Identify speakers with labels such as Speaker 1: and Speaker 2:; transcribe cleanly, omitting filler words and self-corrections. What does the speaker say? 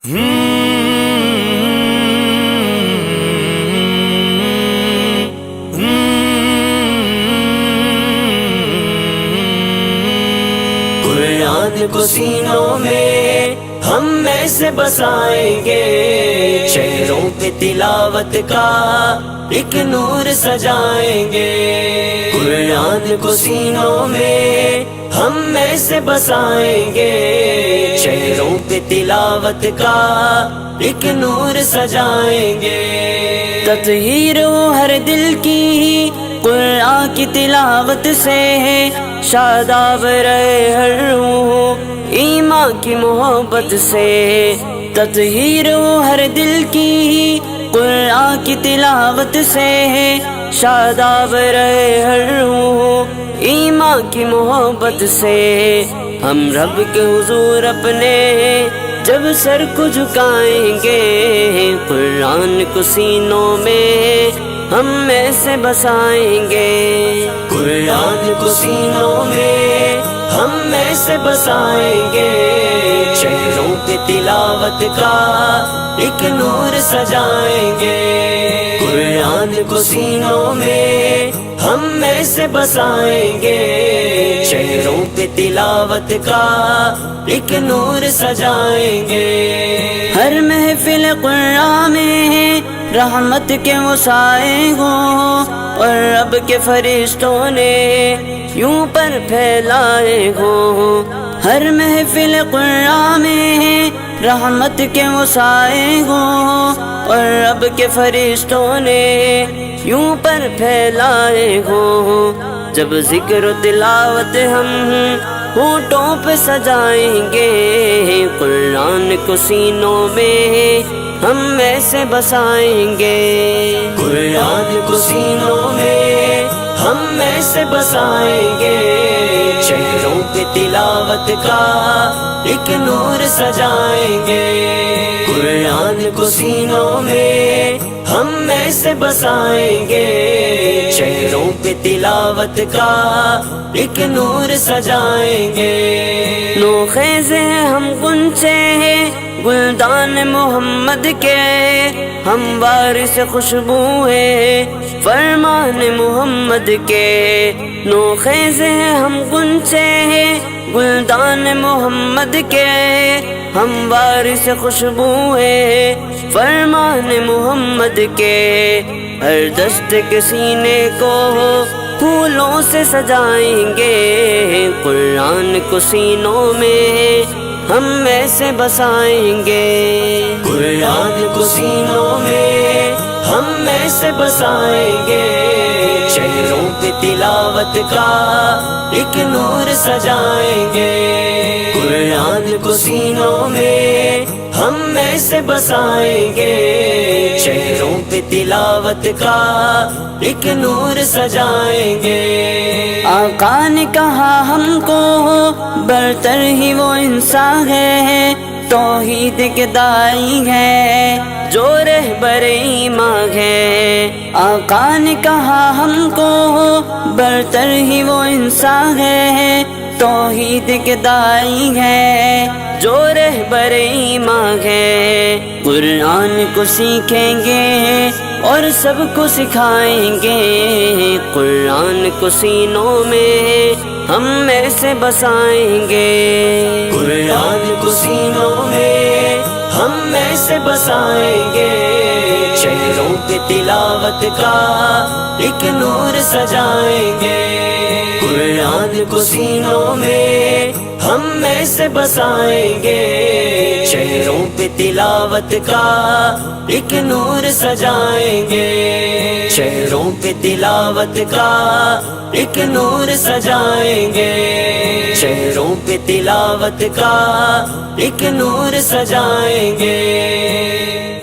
Speaker 1: قرآن کو سینوں میں ہم میں سے بسائیں گے، چہروں پہ تلاوت کا ایک نور سجائیں گے۔ قرآن کو سینوں میں ہم میں سے بسائیں گے، چہروں پہ تلاوت کا ایک نور سجائیں گے۔ تطہیر ہو ہر دل کی قرآن کی تلاوت سے، شاداب رہے ہر روح ایمان کی محبت سے۔ تطہیر ہو ہر دل کی قرآن کی تلاوت سے، شاداب رہے ہر روح ایمان کی محبت سے۔ ہم رب کے حضور اپنے جب سر کو جھکائیں گے، قرآن کو سینوں میں ہم میں سے بسائیں گے۔ قرآن کو سینوں میں ہم میں سے بسائیں گے، چہروں پہ تلاوت کا ایک نور سجائیں گے۔ قرآن کو سینوں میں ہم میں سے بسائیں گے، چہروں پہ تلاوت کا ایک نور سجائیں گے۔ ہر محفل قرآن میں رحمت کے وہ سائے ہوں، اور رب کے فرشتوں نے یوں پر پھیلائے ہوں۔ ہر محفل قرآن میں رحمت کے وہ سائے ہوں، اور رب کے فرشتوں نے یوں پر پھیلائے ہوں۔ جب ذکر و تلاوت ہم ہونٹوں پہ سجائیں گے، قرآن کو سینوں میں ہم میں سے بسائیں گے۔ قرآن کو سینوں میں ہم میں سے بسائیں گے، چہروں پہ تلاوت کا ایک نور سجائیں گے۔ قرآن کو سینوں میں ہم میں سے بسائیں گے، چہروں پہ تلاوت کا ایک نور سجائیں گے۔ نو خیز ہیں ہم غنچے ہیں گلدان محمد کے، ہم وارث خوشبو ہیں فرمان محمد کے۔ نو خیز ہیں ہم غنچے ہیں گلدان محمد کے، ہم وارث خوشبو ہیں فرمان محمد کے۔ ہر دست کے سینے کو پھولوں سے سجائیں گے، قرآن کو سینوں میں ہم میں سے بسائیں گے۔ قرآن کو سینوں میں ہم میں سے بسائیں گے، چہروں پہ تلاوت کا ایک نور سجائیں گے۔ قرآن کو سینوں میں ہم میں سے بسائیں گے، چہروں پہ تلاوت کا ایک نور سجائیں گے۔ آقا نے کہا ہم کو برتر ہی وہ انسان ہے، توحید کے داعی ہے جو رہبر ایمان ہے۔ آقا نے کہا ہم کو برتر ہی وہ انسان ہے، توحید کے داعی ہے جو رہبر ایمان ہے۔ قرآن کو سیکھیں گے اور سب کو سکھائیں گے، قرآن کو سینوں میں ہم میں سے بسائیں گے۔ قرآن کو سینوں میں ہم میں سے بسائیں گے، چہروں پہ تلاوت کا ایک نور سجائیں گے۔ قرآن کو سینوں میں ہم میں سے بسائیں گے، چہروں پہ تلاوت کا ایک نور سجائیں گے۔ چہروں پہ تلاوت کا ایک نور سجائیں گے، چہروں پہ تلاوت کا ایک نور سجائیں گے۔